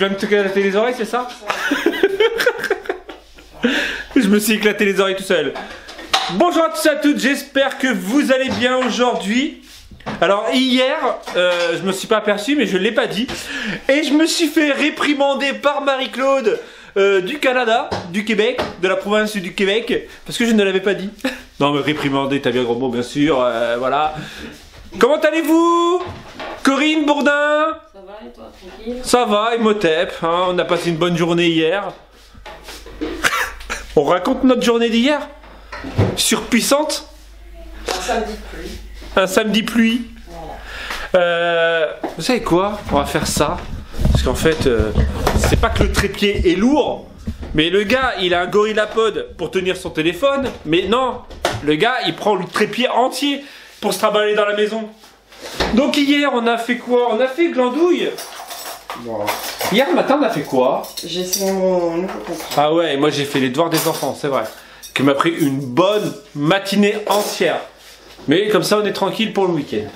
viens de te éclater les oreilles, c'est ça? Je me suis éclaté les oreilles tout seul. Bonjour à tous et à toutes, j'espère que vous allez bien aujourd'hui. Alors hier, je me suis pas aperçu mais je l'ai pas dit. Et je me suis fait réprimander par Marie-Claude du Canada, du Québec, de la province du Québec. Parce que je ne l'avais pas dit. Non mais réprimander, t'as bien gros mot bien sûr, voilà. Comment allez-vous Corinne Bourdin? Ça va et toi, tranquille? Ça va, Imhotep, hein, on a passé une bonne journée hier. On raconte notre journée d'hier? Surpuissante? Un samedi de pluie. Un samedi pluie. Voilà. Vous savez quoi? On va faire ça. Parce qu'en fait, c'est pas que le trépied est lourd, mais le gars, il a un gorillapod pour tenir son téléphone. Mais non, le gars, il prend le trépied entier pour se trimballer dans la maison. Donc hier, on a fait quoi? On a fait glandouille. Bon. Hier matin, on a fait quoi? J'ai signé mon nouveau contrat. Ah ouais, et moi j'ai fait les devoirs des enfants, c'est vrai. Qui m'a pris une bonne matinée entière. Mais comme ça, on est tranquille pour le week-end.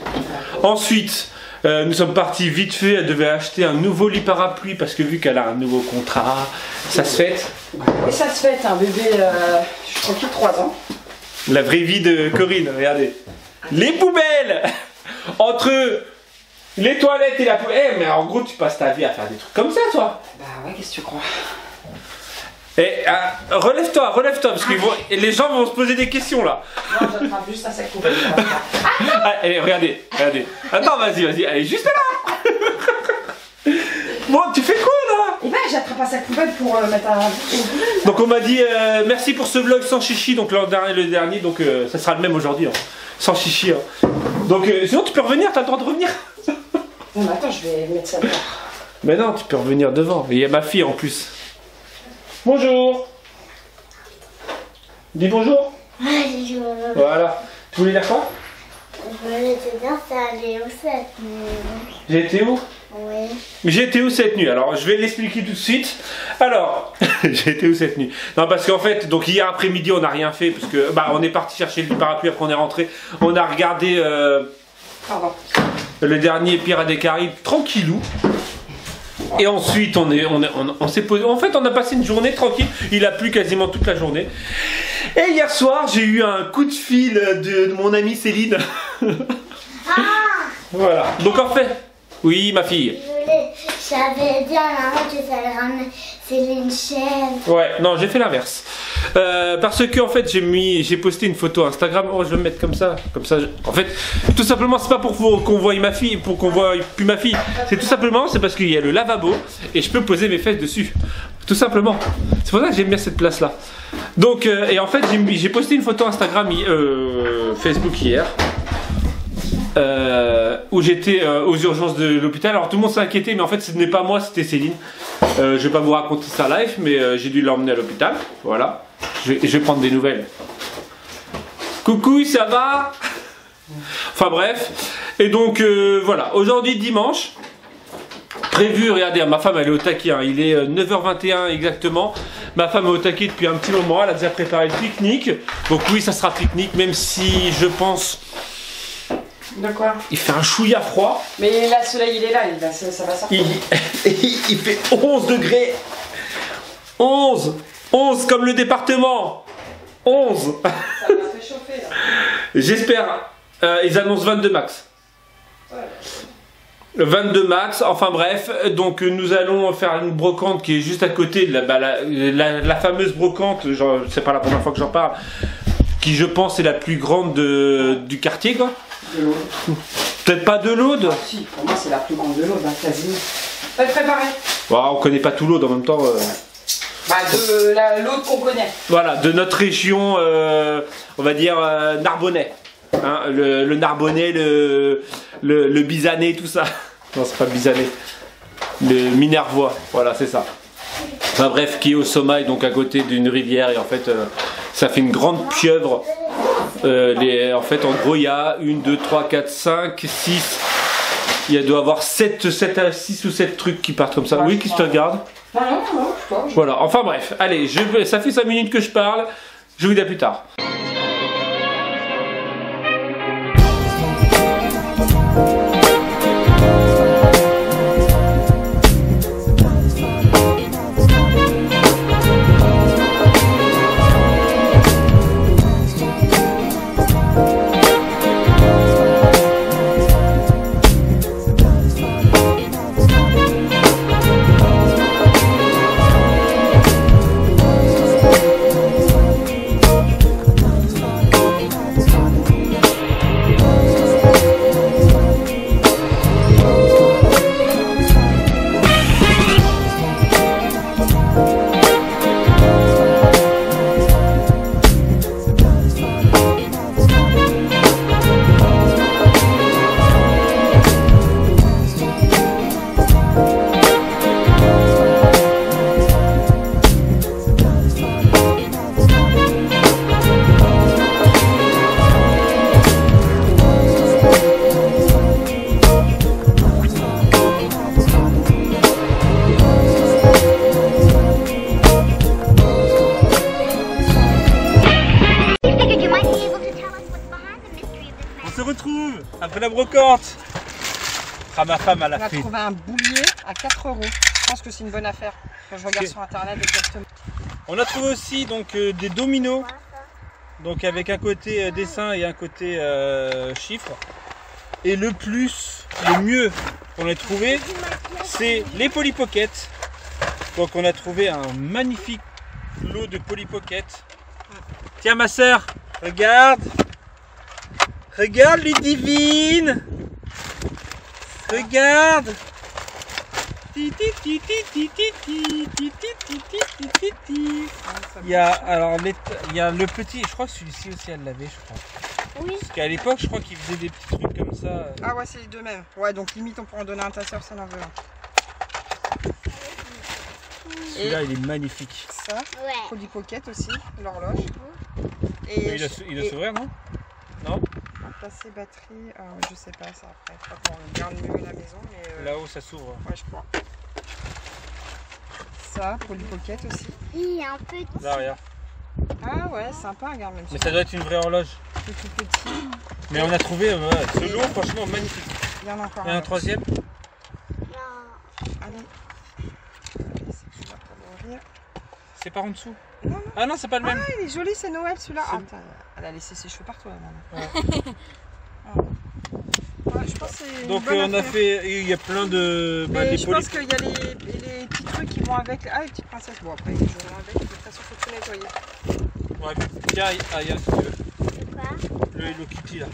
Ensuite, nous sommes partis vite fait. Elle devait acheter un nouveau lit parapluie parce que vu qu'elle a un nouveau contrat, ça se fête. Et ça se fête, un bébé, je suis tranquille, 3 ans. La vraie vie de Corinne, regardez. Les poubelles. Entre les toilettes et la poubelle. Eh, mais en gros, tu passes ta vie à faire des trucs comme ça, toi. Bah ouais, qu'est-ce que tu crois? Et relève-toi, parce que les gens vont se poser des questions là. Non, j'attrape juste à sa coupe. Ah, allez, regardez. Attends, vas-y, elle est juste là. Bon, tu fais quoi là? Et ben, j'attrape à sa poubelle pour mettre un... Donc on m'a dit merci pour ce vlog sans chichi, donc le dernier, donc ça sera le même aujourd'hui, hein. Sans chichi. Hein. Donc sinon tu peux revenir, t'as le droit de revenir. Non mais attends, je vais mettre ça dehors. Mais non, tu peux revenir devant, il y a ma fille en plus. Bonjour. Dis bonjour. Bonjour. Voilà. Tu voulais dire quoi? Je voulais te dire, c'est allé où cette nuit? J'ai été où? Oui. J'ai été où cette nuit? Alors je vais l'expliquer tout de suite. Alors, j'ai été où cette nuit? Non parce qu'en fait, donc hier après-midi on n'a rien fait parce que bah on est parti chercher le parapluie après on est rentré. On a regardé le dernier Pirates des Caraïbes tranquillou. Et ensuite on s'est posé. En fait on a passé une journée tranquille. Il a plu quasiment toute la journée. Et hier soir j'ai eu un coup de fil de mon amie Céline. Ah! Voilà. Donc en fait, oui ma fille. J'avais dit à maman que ça allait ramener Céline chaîne. Ouais, non, j'ai fait l'inverse. Parce que en fait, j'ai posté une photo Instagram. Oh, je vais me mettre comme ça. En fait, tout simplement, c'est pas pour qu'on voie ma fille, pour qu'on voie plus ma fille. C'est tout simplement, c'est parce qu'il y a le lavabo et je peux poser mes fesses dessus. Tout simplement. C'est pour ça que j'aime bien cette place-là. Donc, et en fait, j'ai posté une photo Instagram, Facebook hier. Où j'étais aux urgences de l'hôpital. Alors tout le monde s'est inquiété, mais en fait ce n'est pas moi, c'était Céline. Je vais pas vous raconter ça live, mais j'ai dû l'emmener à l'hôpital. Voilà. Je vais prendre des nouvelles. Coucou, ça va? Enfin bref. Et donc voilà. Aujourd'hui dimanche. Prévu, regardez, ma femme elle est au taquet. Hein. Il est 9h21 exactement. Ma femme est au taquet depuis un petit moment. Elle a déjà préparé le pique-nique. Donc oui, ça sera pique-nique, même si je pense. De quoi? Il fait un chouïa froid. Mais là, le soleil, il est là, ça va sortir. Il fait 11 degrés. 11 comme le département. 11. Ça va se réchauffer là. J'espère. Ils annoncent 22 max. Ouais. 22 max, enfin bref, donc nous allons faire une brocante qui est juste à côté de la fameuse brocante, genre, c'est pas la première fois que j'en parle, qui je pense est la plus grande du quartier quoi. De l'Aude. Peut-être pas de l'Aude. Ah, si, pour moi c'est la plus grande de l'Aude, hein, quasiment. Pas préparé. Wow, on connaît pas tout l'Aude en même temps. Bah de l'Aude qu'on connaît. Voilà, de notre région, on va dire Narbonnais. Hein, le Narbonnais, le Bisanais, tout ça. Non, c'est pas Bisanais. Le Minervois, voilà, c'est ça. Enfin bref, qui est au Sommeil, donc à côté d'une rivière, et en fait, ça fait une grande pieuvre. En fait, en gros, il y a 1, 2, 3, 4, 5, 6. Il doit y avoir 6 ou 7 trucs qui partent comme ça. Oui, qui se regardent. Non, je sais pas. Voilà, enfin bref, allez, ça fait 5 minutes que je parle. Je vous dis à plus tard. retrouve après la brocante. Ah, ma femme elle On a a fait. trouvé un boulier à 4 €. Je pense que c'est une bonne affaire. Quand je regarde Ok. sur internet exactement. On a trouvé aussi donc des dominos. Donc avec un côté dessin et un côté chiffre. Et le mieux qu'on ait trouvé, c'est les Polly Pocket. Donc on a trouvé un magnifique lot de Polly Pocket. Tiens ma soeur, regarde. Regarde Ludivine. Regarde. Il y a alors il y a le petit, je crois que celui-ci aussi elle l'avait, je crois. Oui. Parce qu'à l'époque, je crois qu'ils faisaient des petits trucs comme ça. Ah ouais, c'est les deux mêmes. Ouais, donc limite on pourra en donner un à ta soeur si elle en veut un. Celui-là, il est magnifique. Ça, Ouais. Polly Pocket aussi, l'horloge. Et Il doit s'ouvrir, non? Non? Placer batterie, je sais pas ça après. Je crois qu'on garde mieux la maison, mais. Là-haut, ça s'ouvre. Ouais, je crois. Ça, Polly Pocket aussi. Il y a un petit. Là, regarde. Ah ouais, sympa, regarde même. Mais ça doit être une vraie horloge. C'est tout petit. Mais on a trouvé ce lot, franchement, magnifique. Il y en a encore Il y en a un troisième. Non. Allez. C'est celui-là pour l'ouvrir. C'est par en dessous. Non, non. Ah non, c'est pas le même. Ah, il est joli, c'est Noël celui-là. C'est- Ah, putain, elle a laissé ses cheveux partout, la maman. Ouais. Ouais, je pense que c'est une Donc bonne on a affaire. fait, il y a plein de Mais des je Polly. pense qu'il y a les petits trucs qui vont avec. Ah, les petites princesses. Bon, après, ils joueront avec. De toute façon, il faut tout nettoyer. Ouais, tiens, il y a si tu veux. Quoi? Le Hello Kitty là.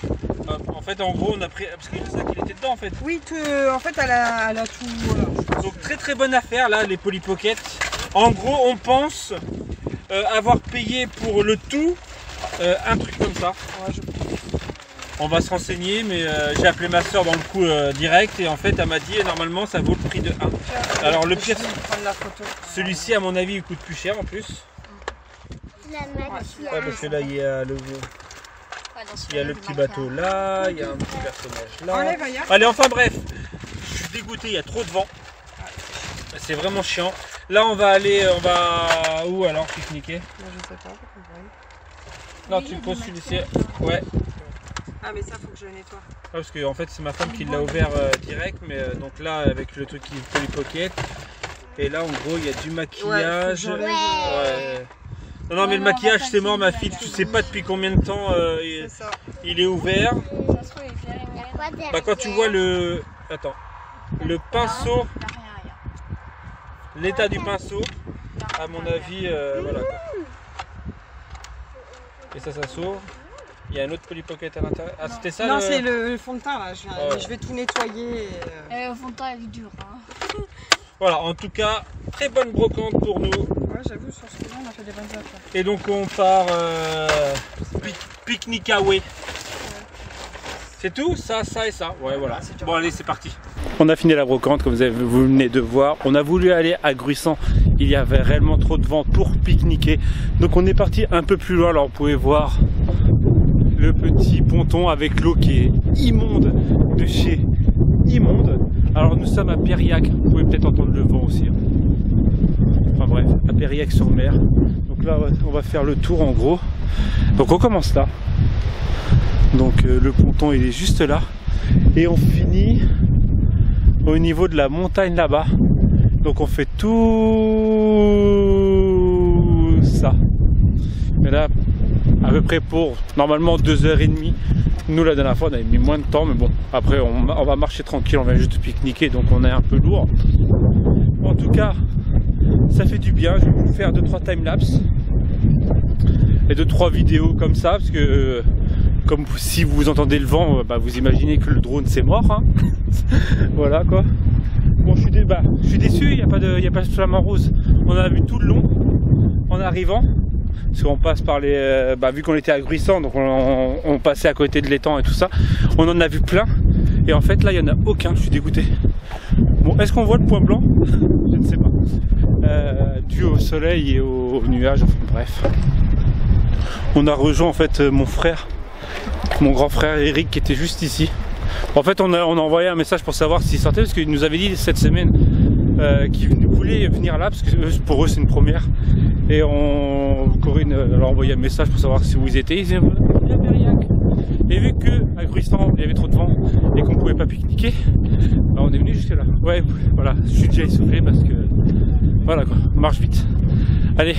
En fait, en gros, on a pris parce que le sac il était dedans en fait. Oui, en fait, elle a tout. Voilà. Donc très très bonne affaire là, les Polly Pocket. En gros, on pense avoir payé pour le tout un truc comme ça. Ouais, On va se renseigner, mais j'ai appelé ma soeur dans le coup direct et en fait elle m'a dit normalement ça vaut le prix de 1. Alors le pire, Je vais prendre la photo. celui-ci à mon avis il coûte plus cher en plus. La maquillage. Ouais, parce que là il y a le petit bateau là, il y a un petit personnage là. Enlève, regarde. Allez, enfin bref, je suis dégoûté, il y a trop de vent. C'est vraiment chiant. Là on va où alors pique-niquer? Moi, je sais pas, faut qu'on voie. Non, tu poses celui-ci. Ouais. Ah, mais ça, faut que je le nettoie. Parce que en fait c'est ma femme qui l'a ouvert direct, mais donc là avec le truc qui fait les pockets. Et là en gros il y a du maquillage. Ouais, faut que j'enlève, Ouais. Non mais le maquillage c'est mort ma fille, tu sais pas depuis combien de temps C'est ça. il est ouvert. Ça se trouve, il fait rien. Quoi derrière? Bah quand tu vois le pinceau, l'état du pinceau, à mon avis voilà quoi. Et ça s'ouvre. Il y a un autre Polly Pocket à l'intérieur. Ah c'était ça Non, le... c'est le fond de teint là. Ouais. Je vais tout nettoyer. Au fond de temps, elle est dure. Hein. Voilà, en tout cas, très bonne brocante pour nous. Ouais, j'avoue, sur ce coup-là, on a fait des bonnes affaires. Et donc on part pique-nique away. C'est tout? Ça et ça. Ouais, voilà. Bon, allez, c'est parti. On a fini la brocante, comme vous venez de voir. On a voulu aller à Gruissant. Il y avait réellement trop de vent pour pique-niquer. Donc on est parti un peu plus loin. Alors vous pouvez voir le petit ponton avec l'eau qui est immonde de chez Immonde. Alors nous sommes à Périac. Vous pouvez peut-être entendre le vent aussi. Enfin bref, à Périac-sur-Mer. Donc là, on va faire le tour en gros. Donc on commence là. Donc le ponton il est juste là. Et on finit au niveau de la montagne là-bas. Donc on fait tout ça. Et là, à peu près pour normalement 2h30. Nous la dernière fois on avait mis moins de temps, mais bon, après on va marcher tranquille, on vient juste de pique-niquer, donc on est un peu lourd. En tout cas, ça fait du bien. Je vais vous faire 2-3 timelapses et 2-3 vidéos comme ça, parce que comme si vous entendez le vent, bah, vous imaginez que le drone c'est mort, hein. Voilà quoi. Bon, je suis déçu, il n'y a pas de flamant rose. On en a vu tout le long en arrivant. Parce qu'on passe par les... vu qu'on était à Gruissant, donc on passait à côté de l'étang et tout ça. On en a vu plein. Et en fait là il n'y en a aucun, je suis dégoûté. Bon, est-ce qu'on voit le point blanc? Je ne sais pas. Dû au soleil et aux nuages, enfin bref. On a rejoint en fait mon frère, mon grand frère Eric qui était juste ici. En fait on a envoyé un message pour savoir s'il sortait, parce qu'il nous avait dit cette semaine qu'ils voulaient venir là, parce que pour eux c'est une première. Et Corinne leur a envoyé un message pour savoir si vous étiez. Ils disaient, viens Périac. Et vu que à Gruistan il y avait trop de vent et qu'on pouvait pas pique-niquer, bah on est venu jusque là. Ouais, voilà, je suis déjà essoufflé parce que voilà quoi, on marche vite. Allez.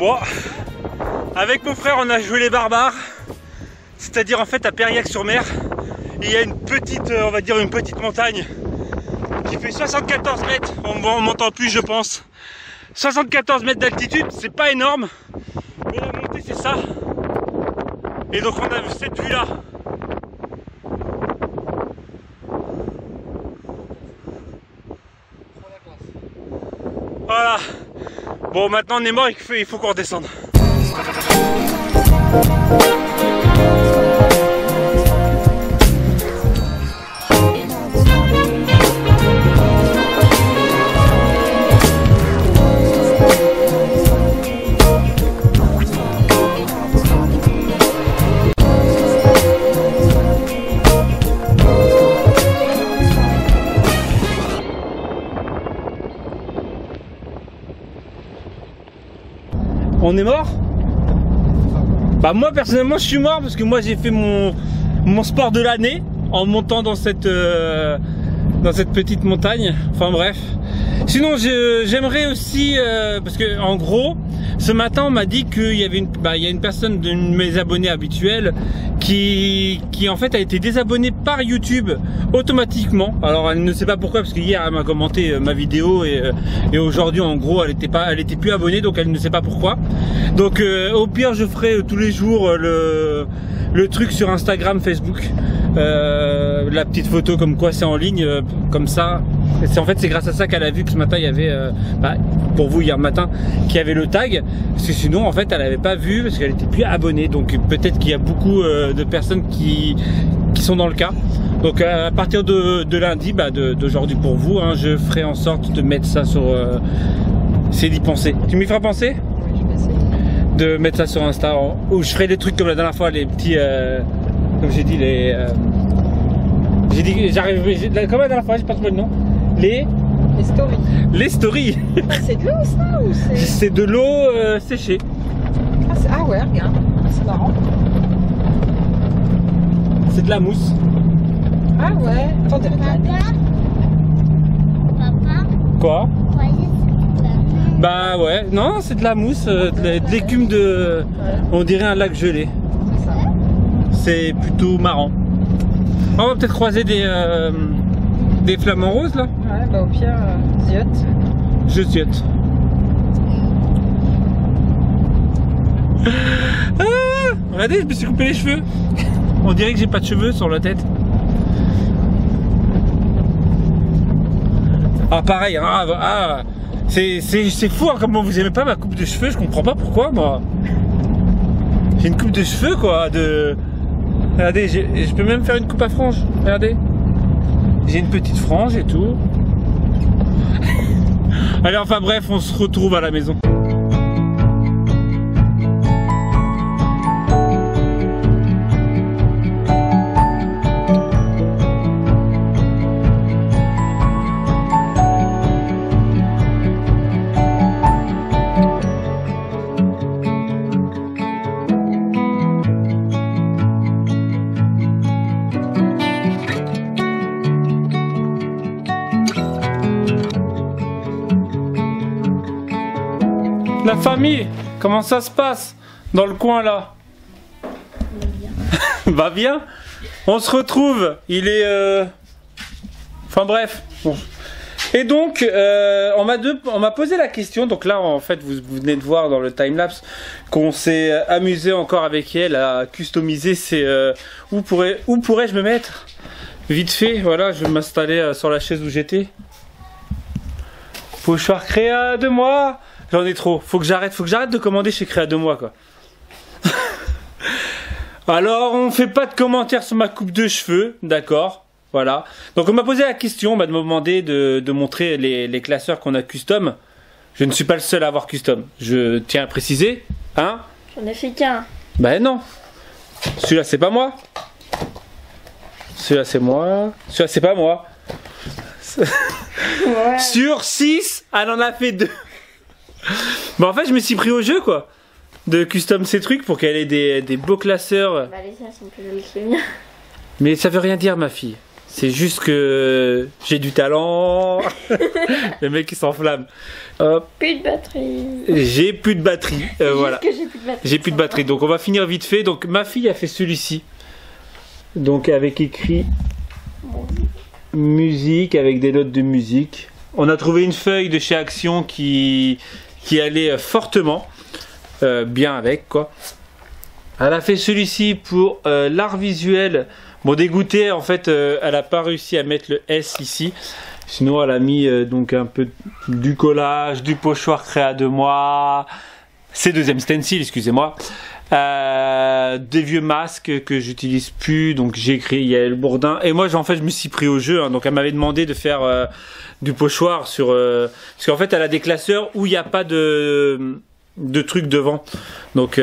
Bon, avec mon frère on a joué les barbares, c'est-à-dire en fait à Périac-sur-Mer, il y a une petite, on va dire une petite montagne qui fait 74 mètres, on m'entend plus je pense. 74 mètres d'altitude, c'est pas énorme, mais la montée c'est ça. Et donc on a vu cette vue là. Voilà. Bon, maintenant on est mort, il faut qu'on redescende. On est mort? Bah moi personnellement je suis mort parce que moi j'ai fait mon sport de l'année en montant dans cette petite montagne. Enfin bref. Sinon j'aimerais aussi parce que en gros ce matin on m'a dit qu'il y avait il y a une personne de mes abonnés habituels qui en fait a été désabonnée par YouTube automatiquement. Alors elle ne sait pas pourquoi parce que hier elle m'a commenté ma vidéo et aujourd'hui en gros elle était plus abonnée, donc elle ne sait pas pourquoi. Donc au pire je ferai tous les jours le truc sur Instagram, Facebook, la petite photo comme quoi c'est en ligne, comme ça. En fait c'est grâce à ça qu'elle a vu que ce matin il y avait pour vous hier matin qu'il y avait le tag, parce que sinon en fait elle n'avait pas vu parce qu'elle était plus abonnée. Donc peut-être qu'il y a beaucoup de personnes qui sont dans le cas. Donc à partir de lundi, d'aujourd'hui pour vous, hein, je ferai en sorte de mettre ça sur c'est d'y penser. Tu m'y feras penser? Oui, je vais essayer. De mettre ça sur Insta, où je ferai des trucs comme la dernière fois, les petits comme j'ai dit comme la dernière fois, j'ai pas trouvé le nom. Les stories. Les stories. Ah, c'est de l'eau ça ou c'est... C'est de l'eau séchée. Ah ouais, regarde, c'est marrant. C'est de la mousse. Ah ouais, attendez, regarde. Papa, Quoi? croyez que c'est de la mer. Bah ouais, non, c'est de la mousse, de l'écume de... On dirait un lac gelé. C'est ça. C'est plutôt marrant. On va peut-être croiser des flamants roses là. Ouais, bah au pire, ziote. Je ziote. Ah, regardez, je me suis coupé les cheveux. On dirait que j'ai pas de cheveux sur la tête. Ah pareil, c'est fou hein, comment vous aimez pas ma coupe de cheveux, je comprends pas pourquoi moi. J'ai une coupe de cheveux quoi, regardez, je peux même faire une coupe à franges, regardez. J'ai une petite frange et tout. Allez, enfin bref, on se retrouve à la maison. La famille, comment ça se passe dans le coin là? Va bien. On se retrouve, il est Enfin bref. Bon. Et donc, on m'a posé la question. Donc là, en fait, vous venez de voir dans le timelapse qu'on s'est amusé encore avec elle à customiser. C'est où pourrais-je me mettre? Vite fait, voilà, je vais m'installer sur la chaise où j'étais. Pochoir Créa de moi. J'en ai trop. Faut que j'arrête de commander chez Créa de moi, quoi. Alors, on fait pas de commentaires sur ma coupe de cheveux, d'accord. Voilà. Donc on m'a posé la question, on m'a demandé de montrer les classeurs qu'on a custom. Je ne suis pas le seul à avoir custom. Je tiens à préciser. Hein? J'en ai fait qu'un. Ben non. Celui-là c'est pas moi. Celui-là c'est moi. Celui-là c'est pas moi. Ouais. Sur 6, elle en a fait 2. Bon en fait je me suis pris au jeu quoi. De custom ces trucs pour qu'elle ait des beaux classeurs. Bah les siens sont plus jolis que les miens. Mais ça veut rien dire ma fille. C'est juste que j'ai du talent. Le mec qui s'enflamme. Hop. Plus de batterie. J'ai plus de batterie. Voilà. Juste que j'ai plus de batterie. J'ai plus de batterie. Donc on va finir vite fait. Donc ma fille a fait celui-ci. Donc avec écrit musique, avec des notes de musique. On a trouvé une feuille de chez Action qui allait fortement. Bien avec quoi. Elle a fait celui-ci pour l'art visuel. Bon dégoûté en fait elle a pas réussi à mettre le S ici. Sinon elle a mis donc un peu du collage, du pochoir Créa de moi. C'est deuxième stencil excusez-moi. Des vieux masques que j'utilise plus. Donc j'ai écrit Yael Bourdin. Et moi en fait je me suis pris au jeu. Hein, donc elle m'avait demandé de faire du pochoir sur... parce qu'en fait elle a des classeurs où il n'y a pas de trucs devant. Donc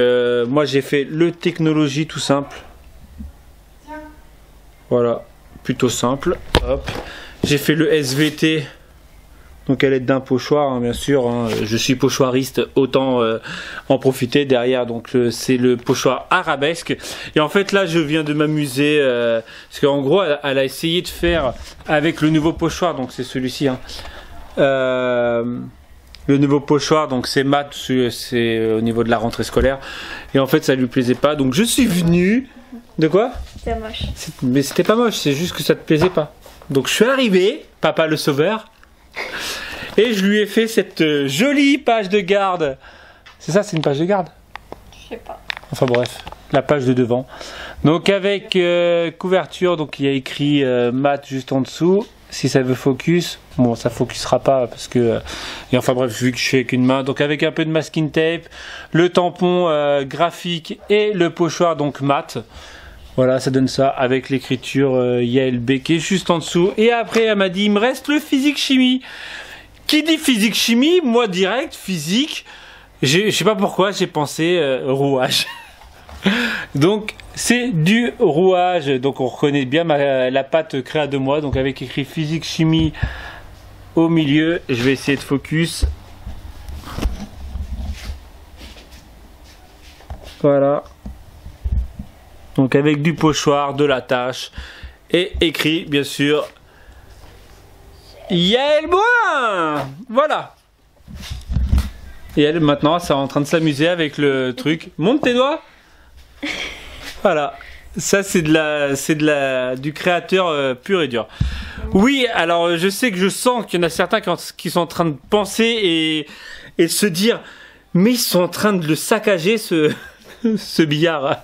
moi j'ai fait le technologie tout simple. Voilà, plutôt simple. Hop. J'ai fait le SVT. Donc elle est d'un pochoir hein, bien sûr. Hein. Je suis pochoiriste, autant en profiter derrière. Donc c'est le pochoir arabesque. Et en fait là je viens de m'amuser parce qu'en gros elle a essayé de faire avec le nouveau pochoir. Donc c'est celui-ci. Hein. Le nouveau pochoir, donc c'est mat, c'est au niveau de la rentrée scolaire. Et en fait, ça lui plaisait pas. Donc je suis venu. De quoi? C'est moche. Mais c'était pas moche, c'est juste que ça te plaisait pas. Donc je suis arrivé, papa le sauveur. Et je lui ai fait cette jolie page de garde. C'est ça, c'est une page de garde? Je sais pas. Enfin bref, la page de devant. Donc avec couverture, donc il y a écrit mat juste en dessous. Si ça veut focus, bon ça focusera pas parce que... et enfin bref, vu que je fais qu'une main, donc avec un peu de masking tape, le tampon graphique et le pochoir donc mat. Voilà, ça donne ça avec l'écriture Yael B qui est juste en dessous. Et après elle m'a dit, il me reste le physique chimie. Qui dit physique chimie, moi direct, physique, je sais pas pourquoi j'ai pensé rouage. Donc c'est du rouage, donc on reconnaît bien la pâte Créa de moi, donc avec écrit physique chimie au milieu. Je vais essayer de focus. Voilà. Donc avec du pochoir, de la tâche et écrit bien sûr Yael Boin. Voilà. Et elle maintenant c'est en train de s'amuser avec le truc. Monte tes doigts. Voilà, ça c'est du créateur pur et dur. Oui, alors je sais que je sens qu'il y en a certains qui sont en train de penser et se dire, mais ils sont en train de le saccager ce billard.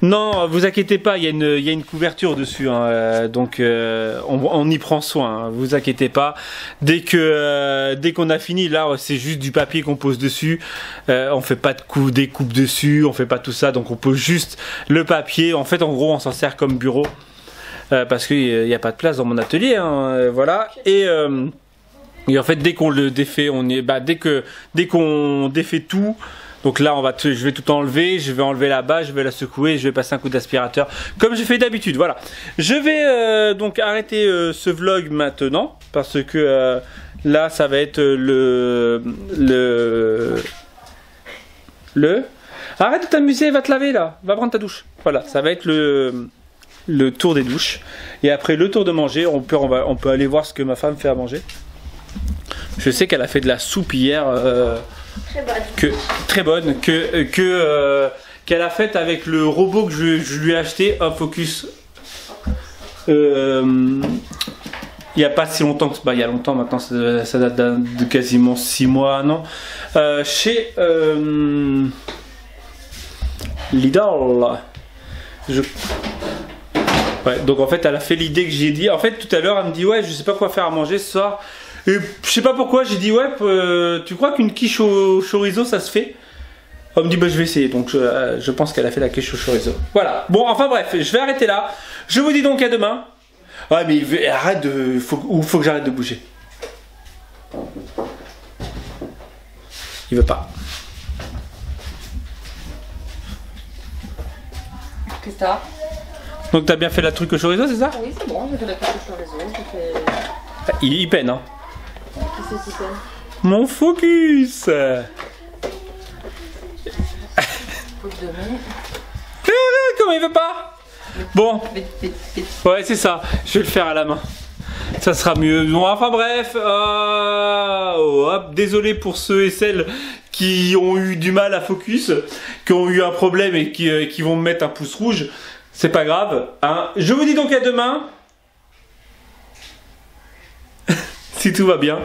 Non, vous inquiétez pas, il y a une couverture dessus, hein, donc on y prend soin. Hein, vous inquiétez pas. Dès qu'on a fini, là, c'est juste du papier qu'on pose dessus. On fait pas de découpe dessus, on fait pas tout ça, donc on pose juste le papier. En fait, en gros, on s'en sert comme bureau parce qu'il n'y a pas de place dans mon atelier. Hein, voilà. Et en fait, dès qu'on le défait, dès qu'on défait tout. Donc là, je vais tout enlever, je vais enlever la base, je vais la secouer, je vais passer un coup d'aspirateur, comme je fais d'habitude, voilà. Je vais donc arrêter ce vlog maintenant, parce que là, ça va être Arrête de t'amuser, va te laver là, va prendre ta douche. Voilà, ça va être le tour des douches. Et après le tour de manger, on peut aller voir ce que ma femme fait à manger. Je sais qu'elle a fait de la soupe hier. Très bonne, qu'elle a faite avec le robot que je lui ai acheté. Hop, focus. il n'y a pas si longtemps que il y a longtemps maintenant, ça date de quasiment 6 mois, non, chez Lidl. Ouais, donc en fait elle a fait l'idée que j'ai dit. En fait tout à l'heure elle me dit ouais je sais pas quoi faire à manger ce soir. Et je sais pas pourquoi j'ai dit ouais tu crois qu'une quiche au chorizo ça se fait? Elle me dit bah je vais essayer, donc je pense qu'elle a fait la quiche au chorizo. Voilà, bon enfin bref, je vais arrêter là. Je vous dis donc à demain. Ouais mais arrête de... faut que j'arrête de bouger. Il veut pas. Qu'est-ce que t'as? Donc t'as bien fait la truc au chorizo, c'est ça? Oui, c'est bon, j'ai fait la pâte au chorizo. Il peine hein. Qu'est-ce que c'est? Mon focus. Comment il veut pas? Bon. Ouais c'est ça, je vais le faire à la main. Ça sera mieux. Bon, enfin bref, hop, désolé pour ceux et celles qui ont eu du mal à focus, qui ont eu un problème et qui vont me mettre un pouce rouge. C'est pas grave, hein. Je vous dis donc à demain. Si tout va bien.